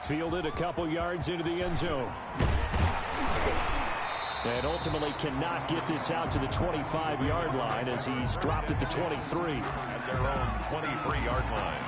Fielded a couple yards into the end zone. And ultimately cannot get this out to the 25-yard line as he's dropped at the 23. At their own 23-yard line.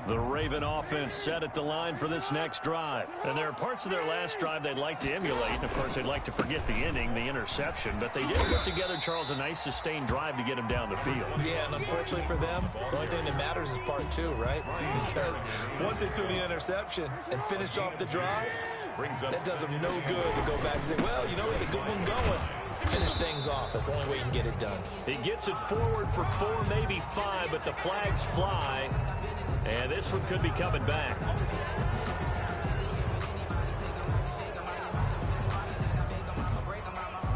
The Raven offense set at the line for this next drive. And there are parts of their last drive they'd like to emulate. And, of course, they'd like to forget the ending, the interception. But they did put together, Charles, a nice sustained drive to get him down the field. Yeah, and unfortunately for them, the only thing that matters is part two, right? Because once they threw the interception and finished off the drive, that does them no good to go back and say, well, you know, we had a good one going. Finish things off. That's the only way you can get it done. He gets it forward for 4, maybe 5, but the flags fly. And this one could be coming back.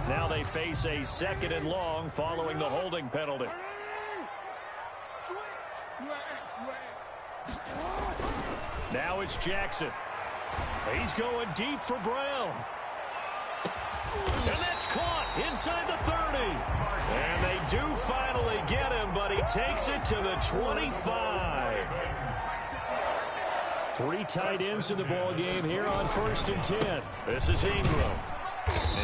Now they face a 2nd and long following the holding penalty. Now it's Jackson. He's going deep for Brown. And that's caught inside the 30. And they do finally get him, but he takes it to the 25. 3 tight ends in the ball game here on 1st and 10. This is Ingram.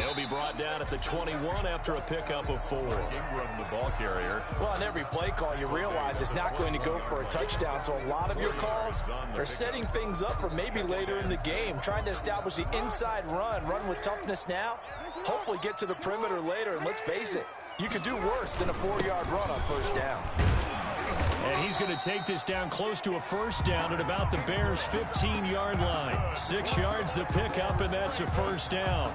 He'll be brought down at the 21 after a pickup of 4. Ingram, the ball carrier. Well, on every play call, you realize it's not going to go for a touchdown. So a lot of your calls are setting things up for maybe later in the game, trying to establish the inside run with toughness now, hopefully get to the perimeter later. And let's face it, you could do worse than a 4-yard run on 1st down. And he's going to take this down close to a 1st down at about the Bears' 15-yard line. 6 yards the pickup, and that's a 1st down.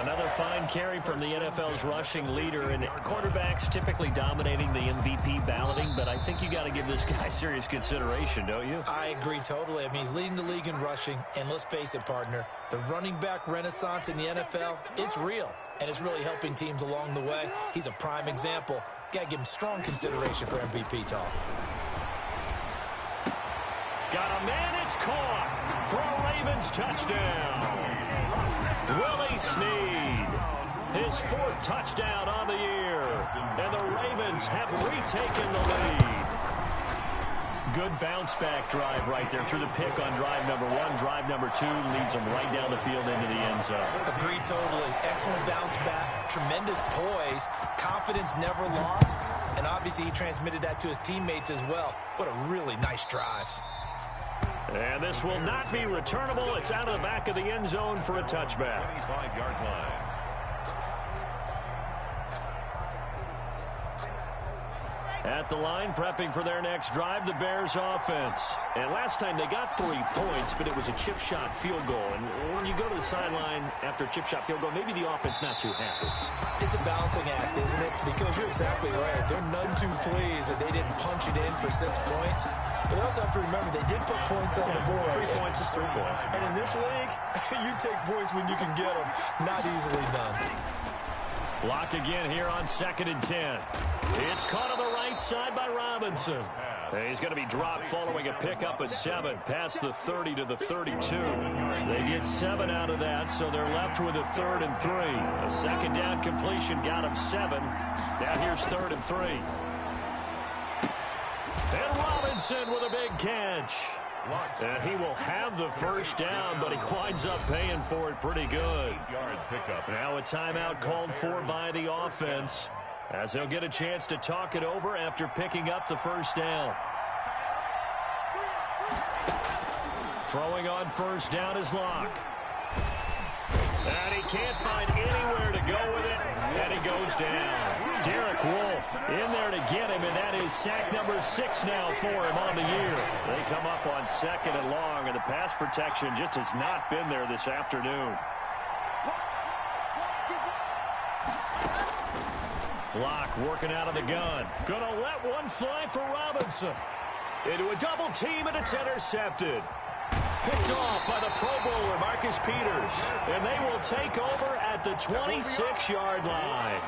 Another fine carry from the NFL's rushing leader, and quarterbacks typically dominating the MVP balloting, but I think you got to give this guy serious consideration, don't you? I agree totally. I mean, he's leading the league in rushing, and let's face it, partner, the running back renaissance in the NFL, it's real, and it's really helping teams along the way. He's a prime example. Got to give him strong consideration for MVP talk. Got a man, it's caught for a Ravens touchdown. Willie Snead, his 4th touchdown on the year, and the Ravens have retaken the lead. Good bounce-back drive right there through the pick on drive number 1. Drive number 2 leads them right down the field into the end zone. Agreed totally. Excellent bounce back, tremendous poise, confidence never lost, and obviously he transmitted that to his teammates as well. What a really nice drive. And this will not be returnable. It's out of the back of the end zone for a touchback. 25-yard line. At the line, prepping for their next drive, the Bears offense. And last time they got 3 points, but it was a chip shot field goal. And when you go to the sideline after a chip shot field goal, maybe the offense not too happy. It's a balancing act, isn't it? Because you're exactly right. They're none too pleased that they didn't punch it in for 6 points. But they also have to remember they did put points on the board. 3 points is 3 points. And in this league, you take points when you can get them. Not easily done. Block again here on 2nd and 10. It's caught on the right side by Robinson. He's going to be dropped following a pickup of 7 past the 30 to the 32. They get 7 out of that, so they're left with a 3rd and 3. A 2nd down completion got him 7. Now here's 3rd and 3. And Robinson with a big catch. And he will have the 1st down, but he winds up paying for it pretty good. Now a timeout called for by the offense, as they'll get a chance to talk it over after picking up the 1st down. Throwing on 1st down is Locke. And he can't find anywhere to go with it, and he goes down. Derek Wolfe in there to get him, and that is sack number 6 now for him on the year. They come up on 2nd and long, and the pass protection just has not been there this afternoon. Locke working out of the gun. Gonna let one fly for Robinson. Into a double team, and it's intercepted. Picked off by the Pro Bowler, Marcus Peters. And they will take over at the 26-yard line.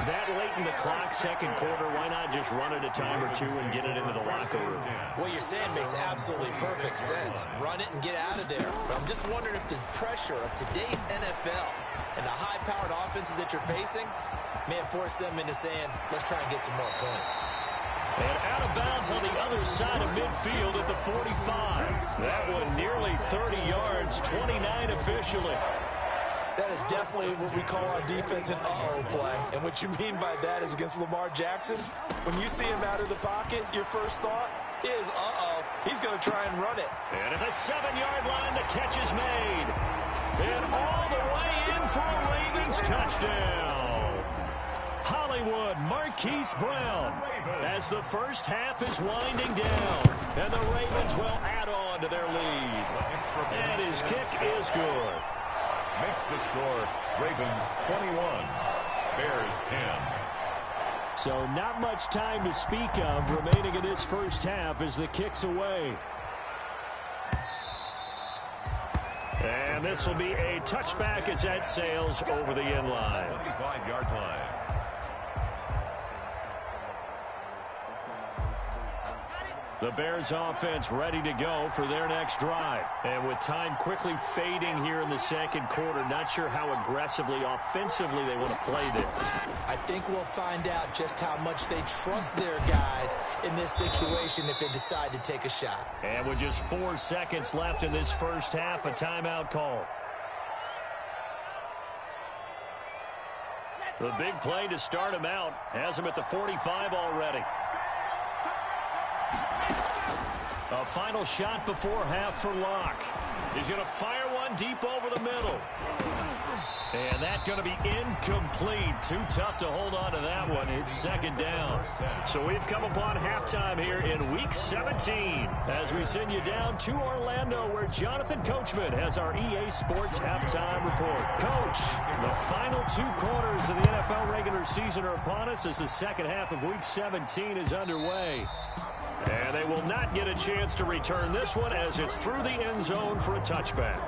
That late in the clock, second quarter, why not just run it a time or two and get it into the locker room? What you're saying makes absolutely perfect sense. Run it and get out of there. But I'm just wondering if the pressure of today's NFL and the high-powered offenses that you're facing may have forced them into saying, let's try and get some more points. And out of bounds on the other side of midfield at the 45. That one nearly 30 yards, 29 officially. That is definitely what we call on defense an uh-oh play. And what you mean by that is against Lamar Jackson, when you see him out of the pocket, your first thought is, uh-oh, he's going to try and run it. And at the 7-yard line, the catch is made. And all the way in for a Ravens touchdown. Hollywood Marquise Brown as the first half is winding down. And the Ravens will add on to their lead. And his kick is good. Makes the score Ravens 21, Bears 10. So not much time to speak of remaining in this first half as the kick's away. And this will be a touchback as that sails over the end line. 25-yard line. The Bears offense ready to go for their next drive. And with time quickly fading here in the second quarter, not sure how aggressively, offensively they want to play this. I think we'll find out just how much they trust their guys in this situation if they decide to take a shot. And with just 4 seconds left in this first half, a timeout call. The big play to start him out has him at the 45 already. A final shot before half for Locke. He's going to fire one deep over the middle. And that's going to be incomplete. Too tough to hold on to that one. It's second down. So we've come upon halftime here in Week 17 as we send you down to Orlando where Jonathan Coachman has our EA Sports halftime report. Coach, the final 2 quarters of the NFL regular season are upon us as the second half of Week 17 is underway. And they will not get a chance to return this one as it's through the end zone for a touchback.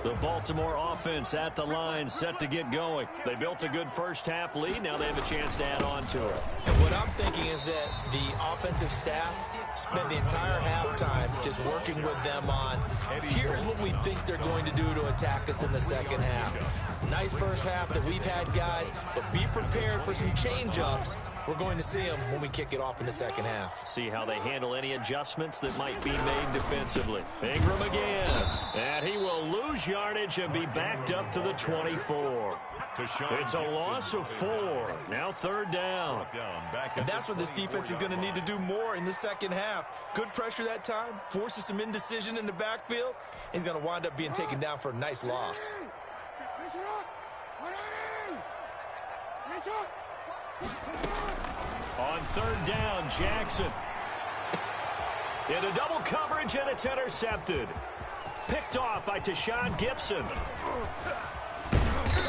The Baltimore offense at the line, set to get going. They built a good first half lead. Now they have a chance to add on to it. And what I'm thinking is that the offensive staff spent the entire halftime just working with them on, here's what we think they're going to do to attack us in the second half. Nice first half that we've had, guys, but be prepared for some change-ups. We're going to see them when we kick it off in the second half. See how they handle any adjustments that might be made defensively. Ingram again. And he will lose yardage and be backed up to the 24. It's a loss of 4. Now third down. And that's what this defense is going to need to do more in the second half. Good pressure that time. Forces some indecision in the backfield. He's going to wind up being taken down for a nice loss. On third down, Jackson. Into double coverage, and it's intercepted. Picked off by Tashawn Gibson.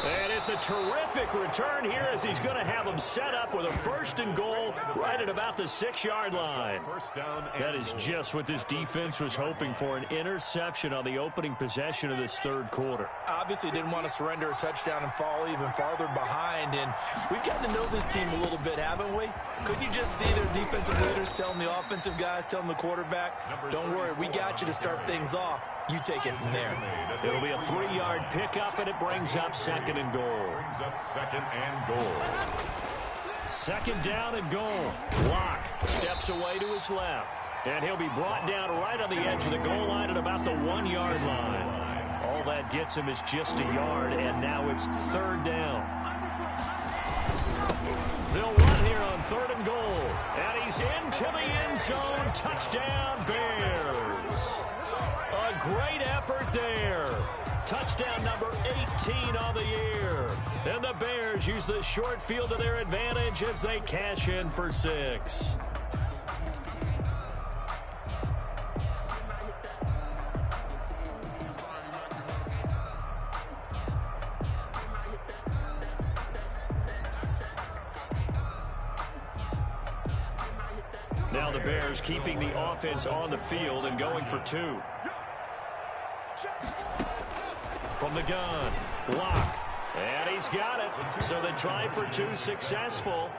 And it's a terrific return here as he's going to have him set up with a 1st and goal right at about the 6-yard line. That is just what this defense was hoping for, an interception on the opening possession of this third quarter. Obviously didn't want to surrender a touchdown and fall even farther behind. And we've gotten to know this team a little bit, haven't we? Could you just see their defensive leaders telling the offensive guys, telling the quarterback, don't worry, we got you to start things off. You take it from there. It'll be a 3-yard pickup, and it brings up 2nd and goal. Second down and goal. Locke steps away to his left. And he'll be brought down right on the edge of the goal line at about the 1-yard line. All that gets him is just a yard, and now it's third down. They'll run here on 3rd and goal. And he's into the end zone. Touchdown, Bears. A great effort there. Touchdown number 18 on the year. And the Bears use the short field to their advantage as they cash in for 6. Now the Bears keeping the offense on the field and going for 2. from the gun. Lock. And he's got it. So they try for two successful.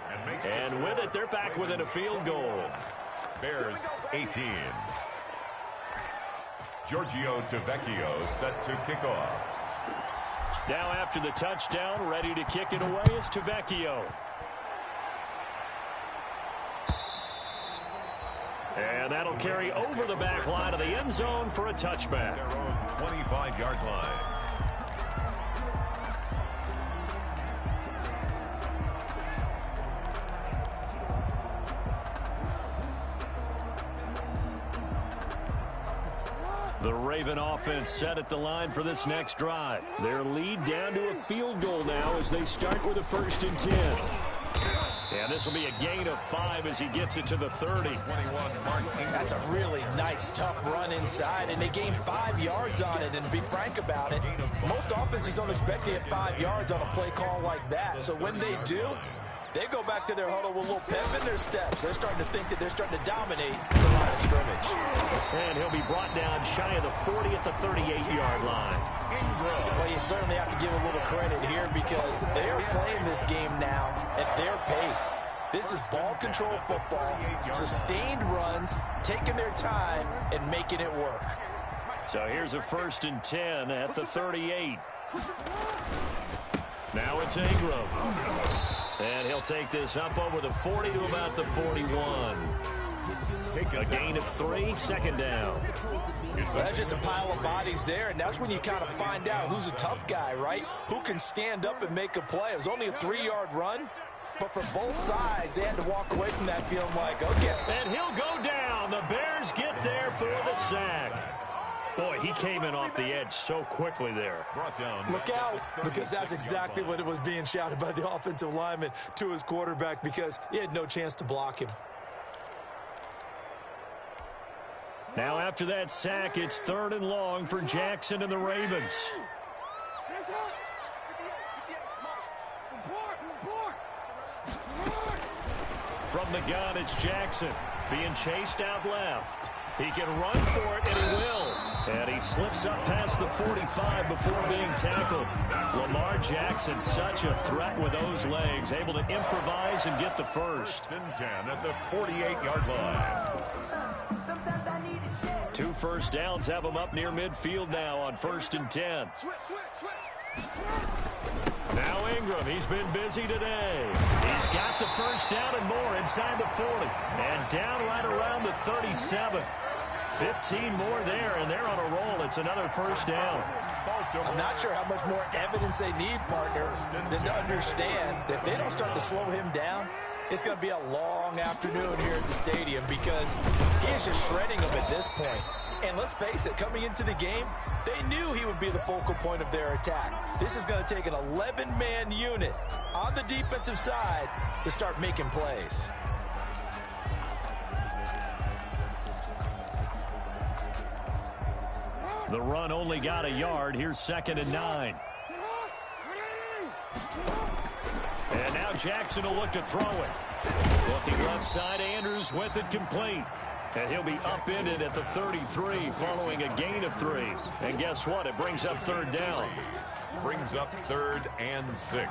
And with it, they're back within a field goal. Bears 18. Giorgio Tavecchio set to kick off. Now after the touchdown, ready to kick it away is Tavecchio. And that'll carry over the back line of the end zone for a touchback. Their own 25-yard line. The Raven offense set at the line for this next drive. Their lead down to a field goal now as they start with a 1st and 10. And this will be a gain of 5 as he gets it to the 30. That's a really nice, tough run inside, and they gained 5 yards on it. And to be frank about it, most offenses don't expect to get 5 yards on a play call like that. So when they do, they go back to their huddle with a little pep in their steps. They're starting to think that they're starting to dominate the line of scrimmage. And he'll be brought down shy of the 40 at the 38-yard line. Well, you certainly have to give a little credit here because they are playing this game now at their pace. This is ball control football, sustained runs, taking their time, and making it work. So here's a 1st and 10 at the 38. Now it's Ingram. And he'll take this up over the 40 to about the 41. A gain of 3, 2nd down. Well, that's just a pile of bodies there, and that's when you kind of find out who's a tough guy, right? Who can stand up and make a play. It was only a 3-yard run, but for both sides, they had to walk away from that feeling like, okay. And he'll go down. The Bears get there for the sack. Boy, he came in off the edge so quickly there. Look out, because that's exactly what it was being shouted by the offensive lineman to his quarterback because he had no chance to block him. Now after that sack, it's 3rd and long for Jackson and the Ravens. From the gun, it's Jackson being chased out left. He can run for it, and he will. And he slips up past the 45 before being tackled. Lamar Jackson, such a threat with those legs, able to improvise and get the 1st. 1st and 10 at the 48-yard line. 2 first downs have him up near midfield now on 1st and 10. Now Ingram, he's been busy today. He's got the 1st down and more inside the 40. And down right around the 37. 15 more there, and they're on a roll. It's another 1st down. I'm not sure how much more evidence they need, partner, than to understand that if they don't start to slow him down, it's going to be a long afternoon here at the stadium because he is just shredding them at this point. And let's face it, coming into the game, they knew he would be the focal point of their attack. This is going to take an 11-man unit on the defensive side to start making plays. The run only got a yard. Here's 2nd and 9. And now Jackson will look to throw it. Looking left side, Andrews with it complete. And he'll be upended at the 33 following a gain of 3. And guess what? It brings up 3rd down. Brings up 3rd and 6.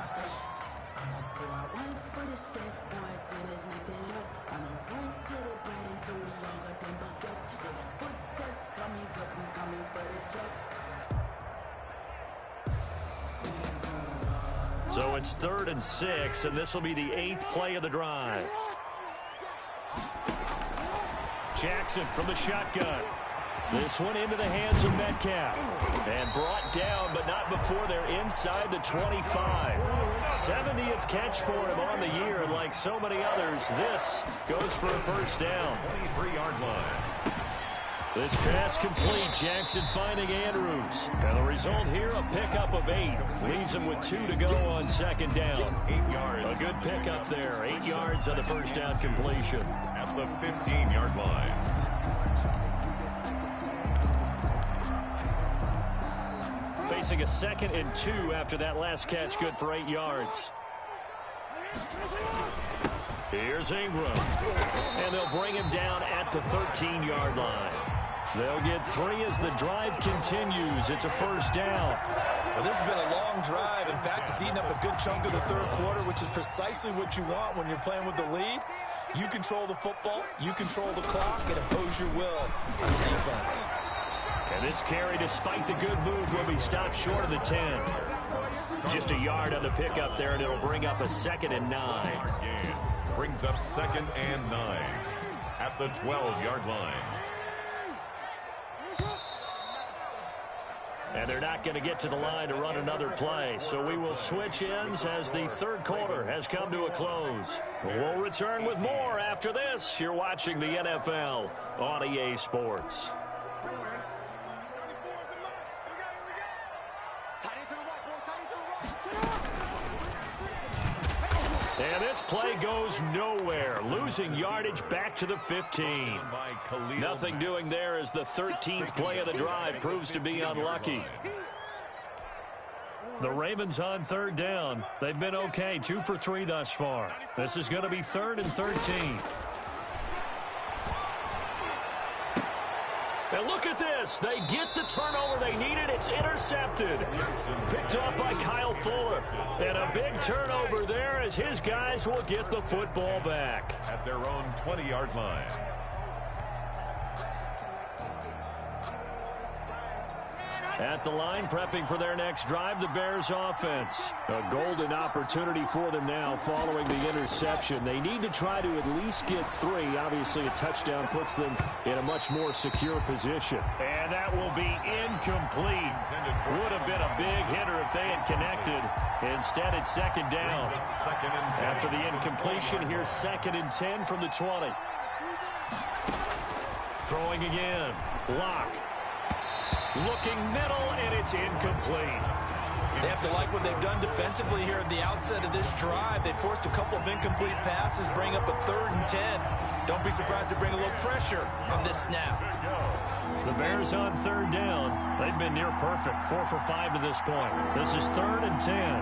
So it's 3rd and 6, and this will be the 8th play of the drive. Jackson from the shotgun. This one into the hands of Metcalf. And brought down, but not before they're inside the 25. 70th catch for him on the year, and like so many others, this goes for a 1st down. 23-yard line. This pass complete. Jackson finding Andrews. And the result here, a pickup of 8. Leaves him with 2 to go on 2nd down. 8 yards. A good pickup there. 8 yards on the 1st down completion. At the 15-yard line. Facing a 2nd and 2 after that last catch, good for 8 yards. Here's Ingram. And they'll bring him down at the 13-yard line. They'll get 3 as the drive continues. It's a 1st down. Well, this has been a long drive. In fact, it's eaten up a good chunk of the third quarter, which is precisely what you want when you're playing with the lead. You control the football, you control the clock, and impose your will on the defense. And this carry, despite the good move, will be stopped short of the 10. Just a yard on the pickup there, and it'll bring up a 2nd and 9. Brings up 2nd and 9 at the 12-yard line. And they're not going to get to the line to run another play. So we will switch ends as the third quarter has come to a close. We'll return with more after this. You're watching the NFL on EA Sports. And this play goes nowhere. Losing yardage back to the 15. Nothing doing there as the 13th play of the drive proves to be unlucky. The Ravens on third down. They've been okay, 2 for 3 thus far. This is going to be 3rd and 13. And look at this. They get the turnover they needed. It's intercepted. Picked off by Kyle Fuller. And a big turnover there as his guys will get the football back. At their own 20-yard line. At the line, prepping for their next drive, the Bears offense. A golden opportunity for them now following the interception. They need to try to at least get 3. Obviously, a touchdown puts them in a much more secure position. And that will be incomplete. Would have been a big hitter if they had connected. Instead, it's 2nd down. After the incompletion, here's 2nd and 10 from the 20. Throwing again. Lock. Looking middle, and it's incomplete. They have to like what they've done defensively here at the outset of this drive. They forced a couple of incomplete passes, bring up a 3rd and 10. Don't be surprised to bring a little pressure on this snap. The Bears on 3rd down. They've been near perfect, 4 for 5 to this point. This is 3rd and 10.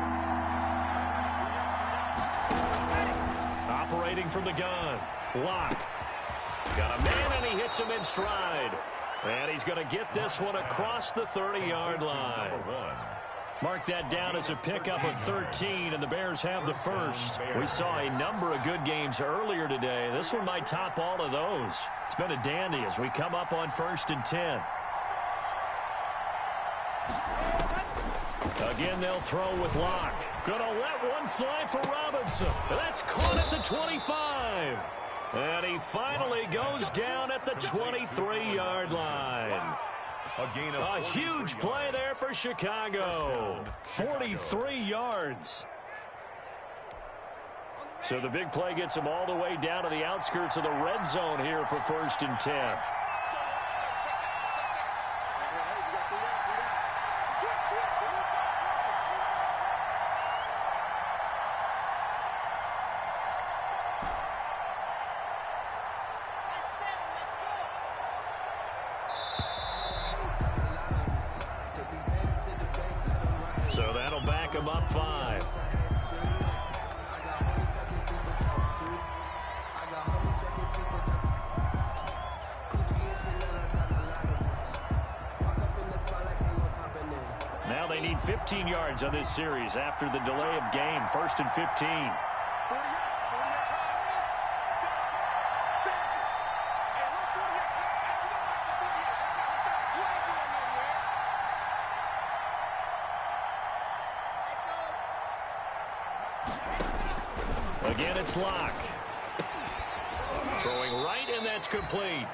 Operating from the gun. Lock. Got a man, and he hits him in stride. And he's going to get this one across the 30-yard line. Mark that down as a pickup of 13, and the Bears have the first. We saw a number of good games earlier today. This one might top all of those. It's been a dandy as we come up on 1st and 10. Again, they'll throw with Locke. Gonna let one fly for Robinson. That's caught at the 25. And he finally goes down at the 23-yard line. A huge play there for Chicago. 43 yards. So the big play gets them all the way down to the outskirts of the red zone here for 1st and 10. So that'll back them up 5. Now they need 15 yards on this series after the delay of game. 1st and 15. Again, it's Locke. Throwing right, and that's complete.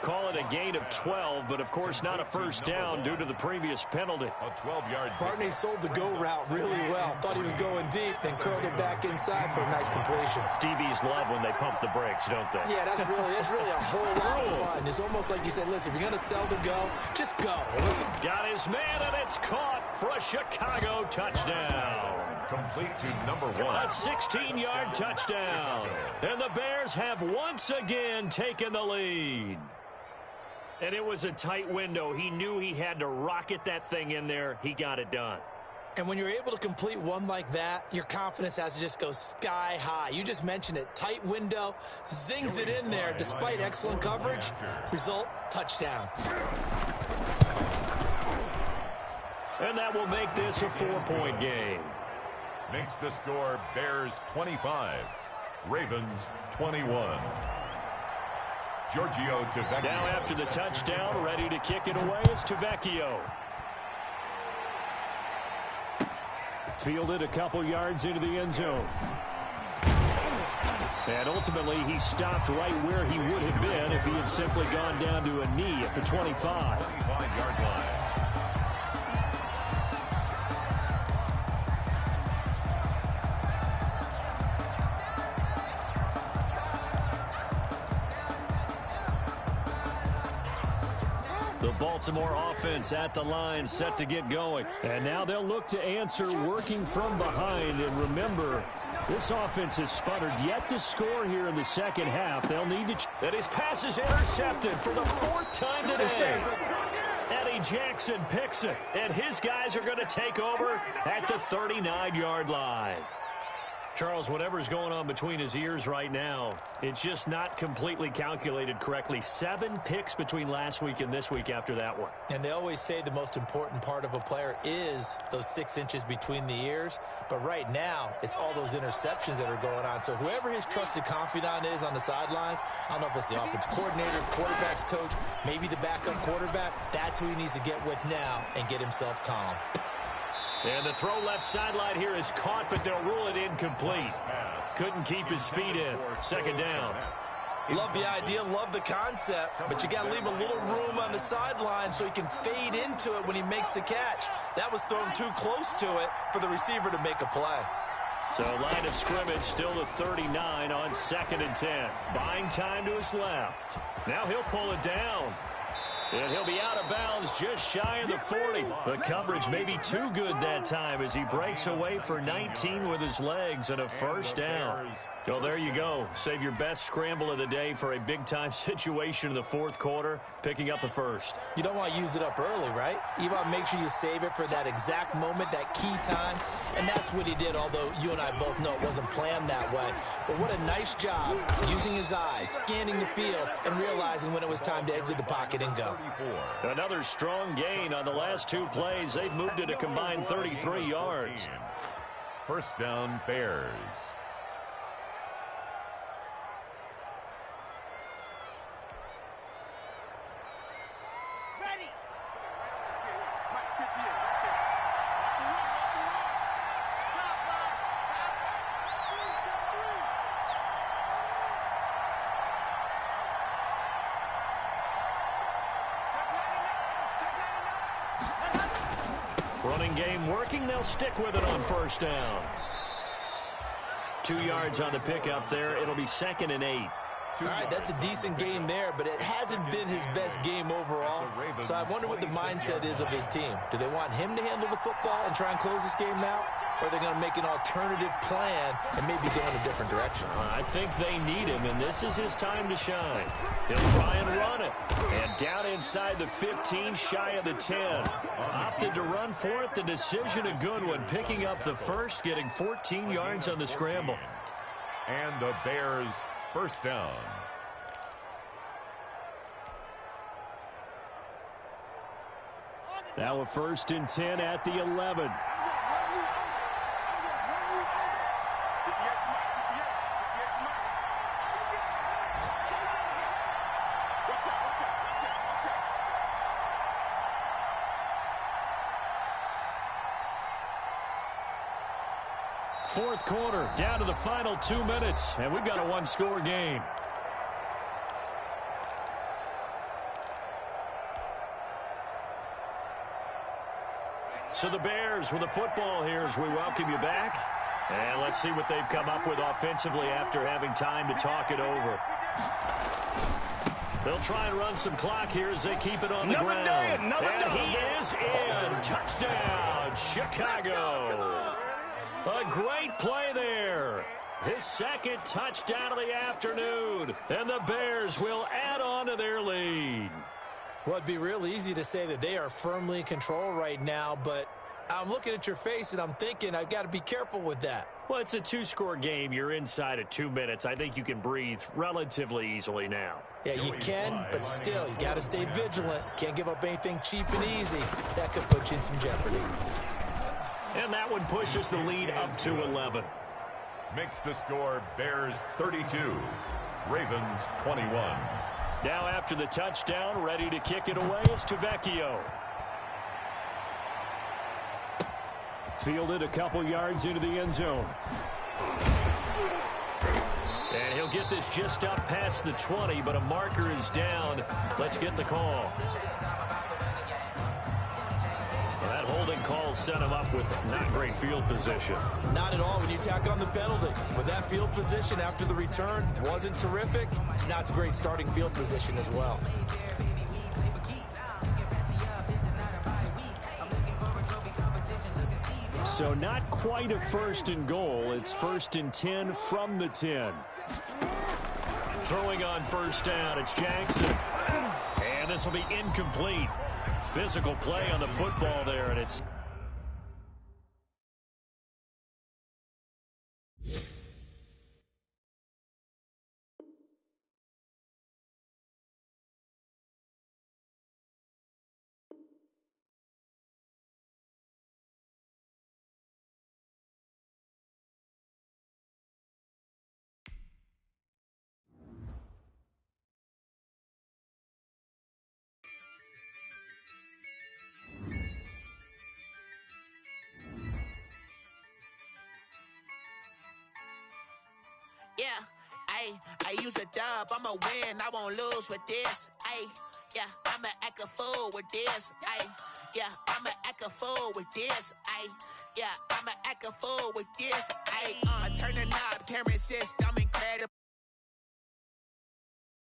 Call it a gain of 12, but of course not a first down due to the previous penalty. A 12-yard. Partney sold the go route really well. Thought he was going deep, then curled it back inside for a nice completion. DBs love when they pump the brakes, don't they? Yeah, that's really a whole lot of fun. It's almost like you said, listen, if you're going to sell the go, just go. Listen. Got his man, and it's caught for a Chicago touchdown. Complete to number 1. A 16-yard touchdown. And the Bears have once again taken the lead. And it was a tight window. He knew he had to rocket that thing in there. He got it done. And when you're able to complete one like that, your confidence has to just go sky high. You just mentioned it. Tight window, zings it in there despite excellent coverage. Result, touchdown. And that will make this a 4-point game. Makes the score Bears 25, Ravens 21. Giorgio Tavecchio. Now after the touchdown, ready to kick it away is Tavecchio. Fielded a couple yards into the end zone. And ultimately, he stopped right where he would have been if he had simply gone down to a knee at the 25. 25-yard line. The Baltimore offense at the line, set to get going. And now they'll look to answer working from behind. And remember, this offense has sputtered yet to score here in the second half. They'll need to... And his pass is intercepted for the 4th time today. Eddie Jackson picks it, and his guys are going to take over at the 39-yard line. Charles, whatever's going on between his ears right now, it's just not completely calculated correctly. 7 picks between last week and this week after that one. And they always say the most important part of a player is those 6 inches between the ears. But right now, it's all those interceptions that are going on. So whoever his trusted confidant is on the sidelines, I don't know if it's the offensive coordinator, quarterback's coach, maybe the backup quarterback, that's who he needs to get with now and get himself calm. And the throw left sideline here is caught, but they'll rule it incomplete. Couldn't keep his feet in. 2nd down. Love the idea, love the concept, but you got to leave a little room on the sideline so he can fade into it when he makes the catch. That was thrown too close to it for the receiver to make a play. So line of scrimmage still the 39 on 2nd and 10. Buying time to his left. Now he'll pull it down. And he'll be out of bounds just shy of the 40. The coverage may be too good that time as he breaks away for 19 with his legs and a 1st down. Well, there you go. Save your best scramble of the day for a big-time situation in the 4th quarter, picking up the 1st. You don't want to use it up early, right? You want to make sure you save it for that exact moment, that key time. And that's what he did, although you and I both know it wasn't planned that way. But what a nice job using his eyes, scanning the field, and realizing when it was time to exit the pocket and go. Another strong gain on the last 2 plays. They've moved it a combined 33 yards. 1st down, Bears. Running game working. They'll stick with it on 1st down. 2 yards on the pickup there. It'll be 2nd and 8. All right, that's a decent game there, but it hasn't been his best game overall. So I wonder what the mindset is of his team. Do they want him to handle the football and try and close this game out? Or are they going to make an alternative plan and maybe go in a different direction? I think they need him, and this is his time to shine. He'll try and run it. And down inside the 15, shy of the 10. Opted to run for it. The decision a good one. Picking up the 1st, getting 14 yards on the scramble. And the Bears' 1st down. Now a 1st and 10 at the 11. Fourth quarter, down to the final 2 minutes, and we've got a 1-score game. So the Bears with the football here as we welcome you back. And let's see what they've come up with offensively after having time to talk it over. They'll try and run some clock here as they keep it on the ground. And he is in. Touchdown, Chicago. A great play there. His 2nd touchdown of the afternoon. And the Bears will add on to their lead. Well, it'd be real easy to say that they are firmly in control right now, but I'm looking at your face and I'm thinking I've got to be careful with that. Well, it's a two-score game. You're inside of 2 minutes. I think you can breathe relatively easily now. Yeah, you can, but still, you got to stay vigilant. You can't give up anything cheap and easy. That could put you in some jeopardy. And that one pushes the lead up to 11. Makes the score Bears 32, Ravens 21. Now after the touchdown, ready to kick it away is Tavecchio. Fielded a couple yards into the end zone. And he'll get this just up past the 20, but a marker is down. Let's get the call. Well, that holding call set him up with not great field position. Not at all when you tack on the penalty. With that field position after the return wasn't terrific. It's not a great starting field position as well. So not quite a 1st and goal. It's 1st and 10 from the 10. Throwing on 1st down, it's Jackson. And this will be incomplete. Physical play on the football there, and it's... Yeah, I use a dub, I'ma win, I won't lose with this. Yeah, I'ma act a fool with this. Yeah, I'ma act a fool with this. Yeah, I'ma act a fool with this. I turn the knob, camera system.